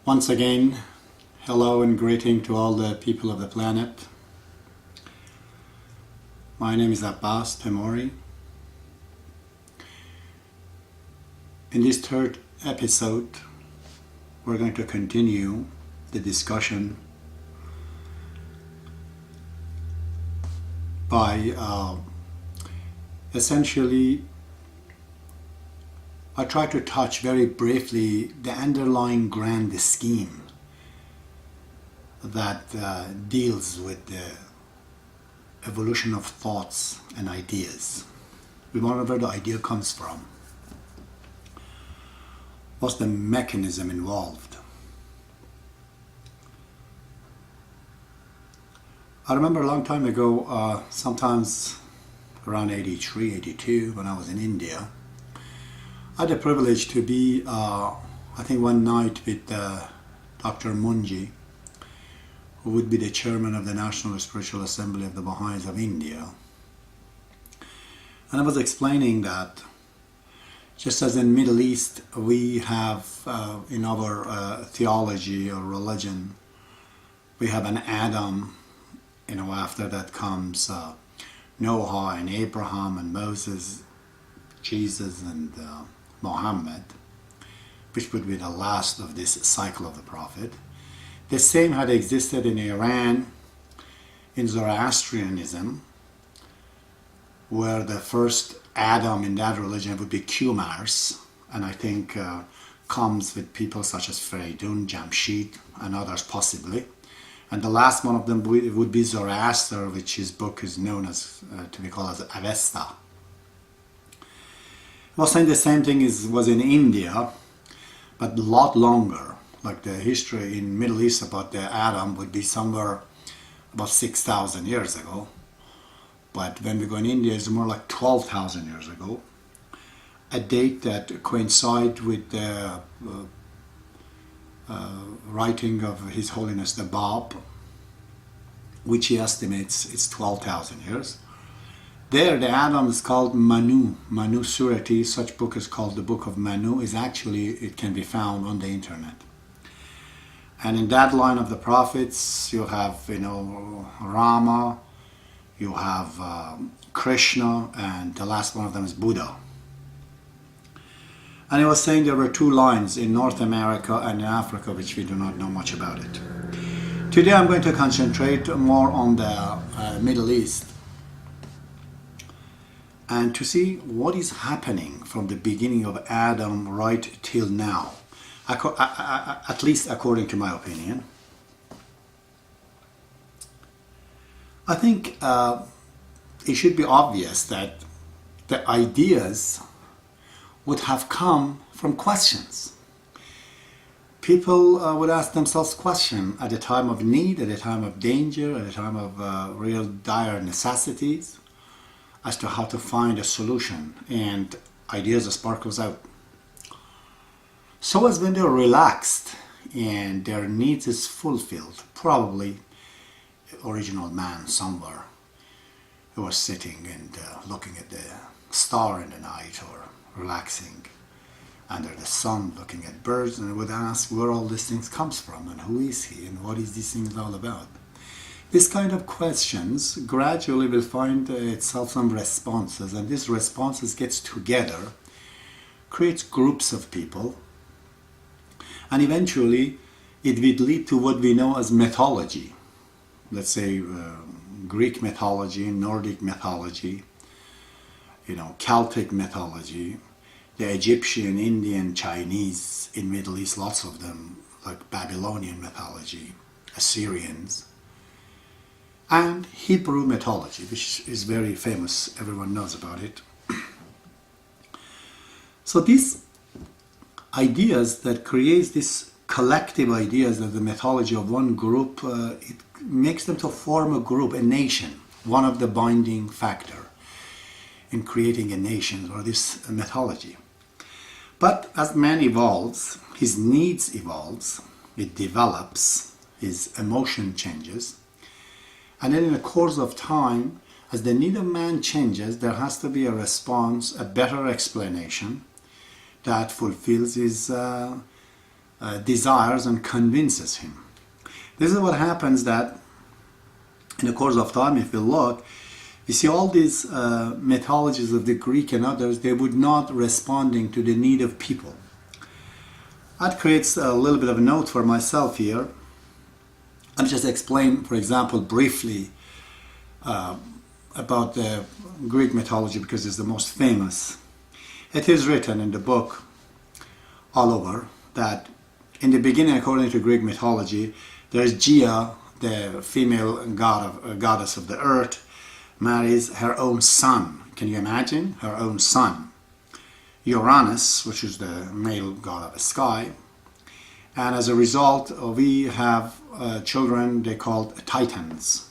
Once again, hello and greeting to all the people of the planet. My name is Abbas Temori. In this third episode, we're going to continue the discussion by essentially I try to touch very briefly the underlying grand scheme that deals with the evolution of thoughts and ideas. We wonder where the idea comes from. What's the mechanism involved? I remember a long time ago, sometimes around 83, 82, when I was in India, I had the privilege to be, I think one night with Dr. Munji, who would be the chairman of the National Spiritual Assembly of the Baha'is of India. And I was explaining that just as in Middle East, we have in our theology or religion, we have an Adam, after that comes Noah and Abraham and Moses, Jesus and Muhammad, which would be the last of this cycle of the Prophet. The same had existed in Iran, in Zoroastrianism, where the first Adam in that religion would be Qumars, and I think comes with people such as Feridun, Jamshid, and others possibly. And the last one of them would be Zoroaster, which his book is known as, to be called as Avesta. I was saying the same thing was in India, but a lot longer. Like the history in Middle East about the Adam would be somewhere about 6,000 years ago. But when we go in India, it's more like 12,000 years ago. A date that coincides with the writing of His Holiness the Bab, which he estimates is 12,000 years. There, the Adam is called Manu. Manu Surati, such book is called the Book of Manu, it can be found on the internet. And in that line of the prophets, you have, Rama, you have Krishna, and the last one of them is Buddha. And he was saying there were two lines in North America and in Africa, which we do not know much about it. Today I'm going to concentrate more on the Middle East and to see what is happening from the beginning of Adam right till now, at least according to my opinion. I think it should be obvious that the ideas would have come from questions. People would ask themselves questions at a time of need, at a time of danger, at a time of real dire necessities, as to how to find a solution, and ideas sparkles out. So as when they're relaxed and their needs is fulfilled, probably original man somewhere who was sitting and looking at the star in the night, or relaxing under the sun looking at birds, and would ask where all these things comes from, and who is he, and what is these things all about. This kind of questions gradually will find itself some responses, and these responses gets together, creates groups of people, and eventually it will lead to what we know as mythology. Let's say Greek mythology, Nordic mythology, Celtic mythology, the Egyptian, Indian, Chinese, in Middle East, lots of them, like Babylonian mythology, Assyrians, and Hebrew mythology, which is very famous, everyone knows about it. So these ideas that creates this collective ideas of the mythology of one group, it makes them to form a group, a nation, one of the binding factor in creating a nation, or this mythology. But as man evolves, his needs evolves, it develops, his emotion changes, and then in the course of time, as the need of man changes, there has to be a response, a better explanation that fulfills his desires and convinces him. This is what happens, that in the course of time, if you look, you see all these mythologies of the Greek and others, they would not responding to the need of people. That creates a little bit of a note for myself here. I'll just explain, for example, briefly about the Greek mythology, because it's the most famous. It is written in the book all over that in the beginning, according to Greek mythology, there's Gaia, the female goddess of the earth, marries her own son. Can you imagine? Her own son. Uranus, which is the male god of the sky. And as a result, we have children they called Titans.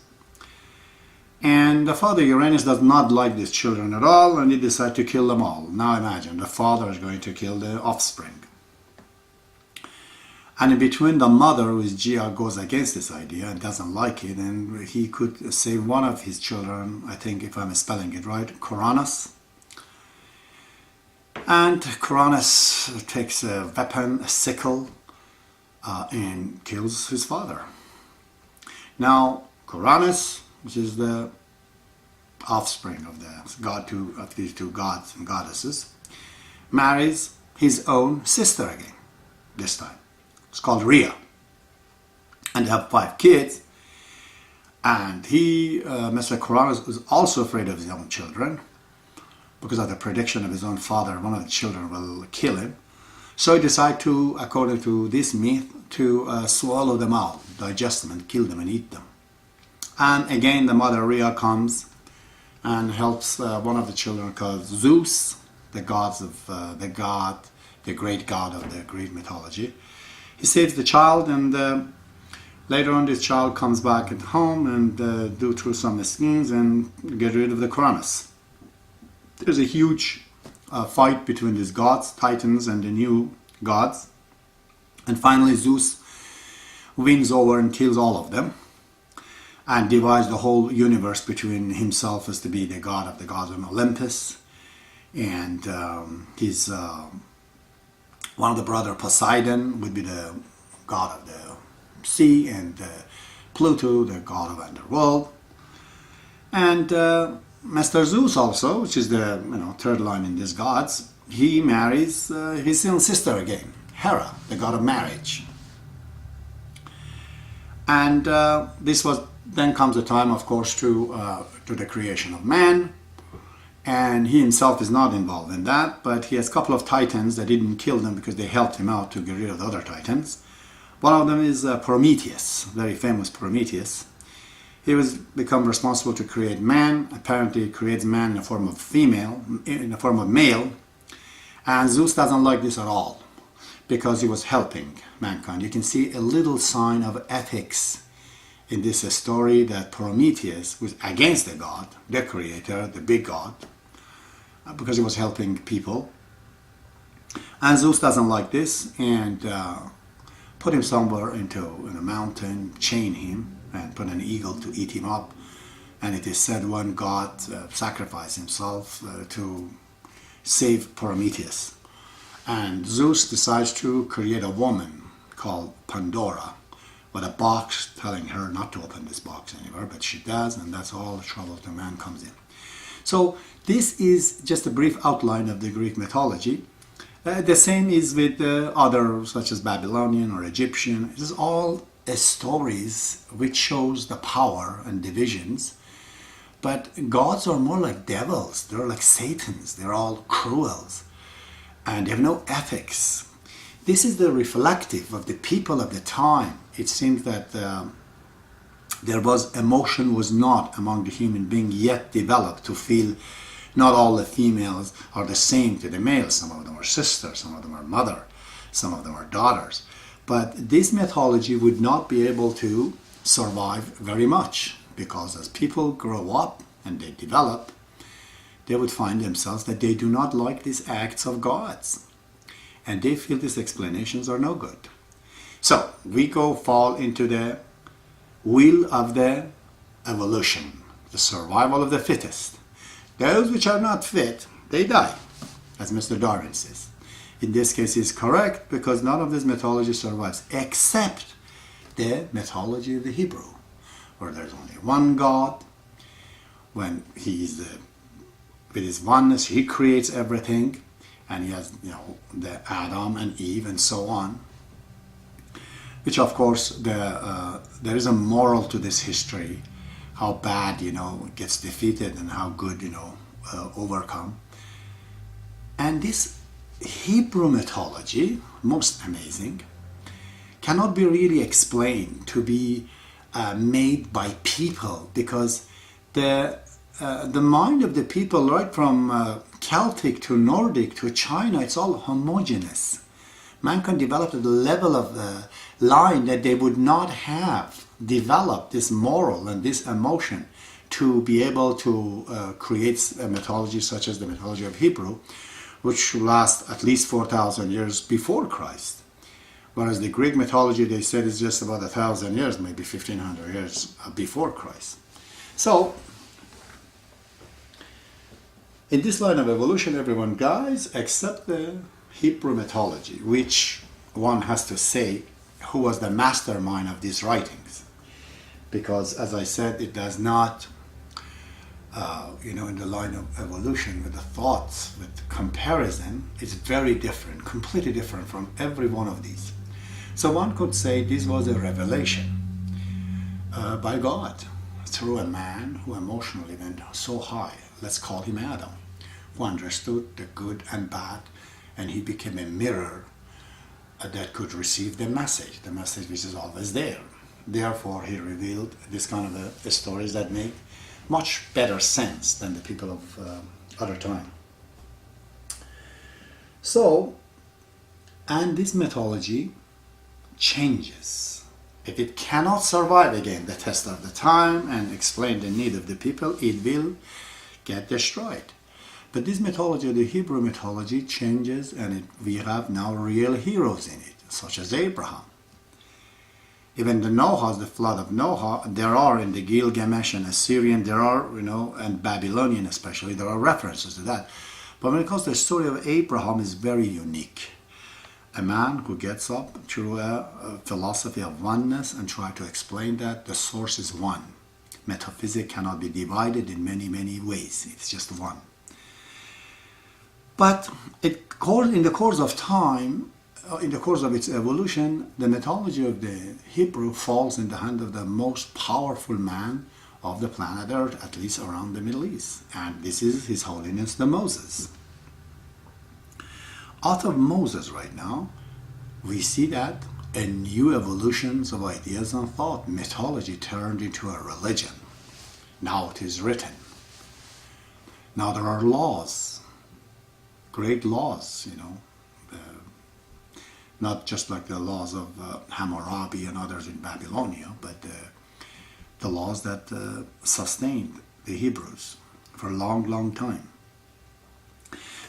And the father Uranus does not like these children at all, and he decides to kill them all. Now imagine, the father is going to kill the offspring. And in between, the mother, who is Gaia, goes against this idea and doesn't like it, and he could save one of his children, I think if I'm spelling it right, Coronis. And Coronis takes a weapon, a sickle, and kills his father. Now, Coronis, which is the offspring of these two gods and goddesses, marries his own sister again, this time. It's called Rhea. And they have 5 kids. And Mr. Coronis, was also afraid of his own children because of the prediction of his own father, one of the children will kill him. So he decided to, according to this myth, to swallow them all, digest them and kill them and eat them. And again, the mother Rhea comes and helps one of the children called Zeus, the great god of the Greek mythology. He saves the child, and later on this child comes back at home and do through some schemes and get rid of the Coronis. There's a huge fight between these gods, Titans, and the new gods. And finally Zeus wins over and kills all of them and divides the whole universe between himself as to be the god of the gods of Olympus, and his one of the brother Poseidon would be the god of the sea, and Pluto, the god of underworld. And Master Zeus also, which is the third line in these gods, he marries his own sister again, Hera, the god of marriage. And then comes the time, of course, to the creation of man. And he himself is not involved in that, but he has a couple of titans that didn't kill them because they helped him out to get rid of the other titans. One of them is Prometheus, very famous Prometheus. He was become responsible to create man. Apparently he creates man in the form of female, in the form of male. And Zeus doesn't like this at all because he was helping mankind. You can see a little sign of ethics in this story, that Prometheus was against the god, the creator, the big god, because he was helping people. And Zeus doesn't like this and put him somewhere in a mountain, chain him, and put an eagle to eat him up. And it is said one god sacrificed himself to save Prometheus. And Zeus decides to create a woman called Pandora, with a box telling her not to open this box anymore, but she does, and that's all the trouble the man comes in. So this is just a brief outline of the Greek mythology. The same is with others such as Babylonian or Egyptian. It is all stories which shows the power and divisions. But gods are more like devils. They're like Satans. They're all cruel. And they have no ethics. This is the reflective of the people of the time. It seems that emotion was not among the human being yet developed to feel not all the females are the same to the males. Some of them are sisters, some of them are mother, some of them are daughters. But this mythology would not be able to survive very much, because as people grow up and they develop, they would find themselves that they do not like these acts of gods. And they feel these explanations are no good. So we fall into the wheel of the evolution, the survival of the fittest. Those which are not fit, they die, as Mr. Darwin says. in this case is correct, because none of this mythology survives except the mythology of the Hebrew, where there's only one God. When he is with his oneness, he creates everything, and he has, the Adam and Eve and so on. Which, of course, there is a moral to this history, how bad, gets defeated and how good, overcome. And this Hebrew mythology, most amazing, cannot be really explained to be made by people, because the mind of the people, right from Celtic to Nordic to China, it's all homogeneous. Mankind developed at a level of line that they would not have developed this moral and this emotion to be able to create a mythology such as the mythology of Hebrew, which lasts at least 4,000 years before Christ. Whereas the Greek mythology, they said, is just about 1,000 years, maybe 1,500 years before Christ. So, in this line of evolution, everyone dies except the Hebrew mythology, which one has to say who was the mastermind of these writings. Because, as I said, it does not, in the line of evolution, with the thoughts, with comparison, it's very different, completely different from every one of these. So one could say this was a revelation by God through a man who emotionally went so high, let's call him Adam, who understood the good and bad, and he became a mirror that could receive the message which is always there. Therefore, he revealed this kind of stories that make much better sense than the people of other time. So, and this mythology changes. If it cannot survive again the test of the time and explain the need of the people, it will get destroyed. But this mythology, the Hebrew mythology, changes, and we have now real heroes in it, such as Abraham. Even the Noahs, the flood of Noah, there are in the Gilgamesh and Assyrian, there are, and Babylonian especially, there are references to that. But when it comes to the story of Abraham, is very unique. A man who gets up through a philosophy of oneness and try to explain that the source is one. Metaphysics cannot be divided in many, many ways. It's just one. But in the course of time, in the course of its evolution, the mythology of the Hebrew falls in the hand of the most powerful man of the planet Earth, at least around the Middle East. And this is His Holiness the Moses. Out of Moses right now, we see that a new evolutions of ideas and thought. Mythology turned into a religion. Now it is written. Now there are laws, great laws, not just like the laws of Hammurabi and others in Babylonia, but the laws that sustained the Hebrews for a long, long time.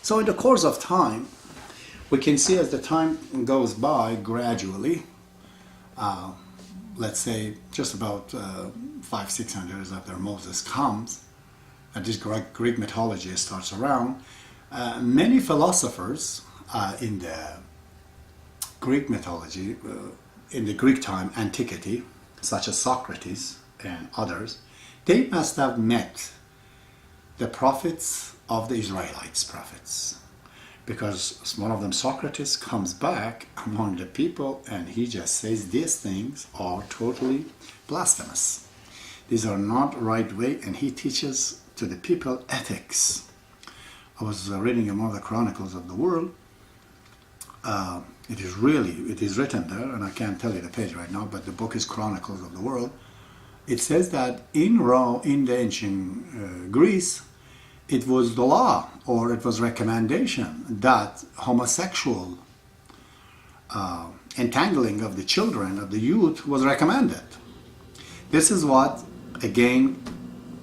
So in the course of time, we can see as the time goes by gradually, let's say just about 500-600 years after Moses comes, and this Greek mythology starts around, many philosophers in the Greek mythology, in the Greek time, antiquity, such as Socrates and others, they must have met the prophets of the Israelites, prophets. Because one of them, Socrates, comes back among the people and he just says these things are totally blasphemous. These are not right way, and he teaches to the people ethics. I was reading in one of the Chronicles of the World. It is written there, and I can't tell you the page right now, but the book is Chronicles of the World. It says that in Rome, in the ancient Greece, it was the law, or it was recommendation, that homosexual entangling of the children, of the youth, was recommended. This is what, again,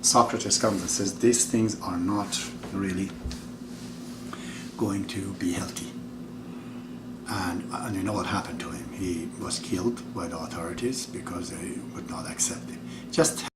Socrates comes and says, these things are not really going to be healthy. And you know what happened to him. He was killed by the authorities because they would not accept it. Just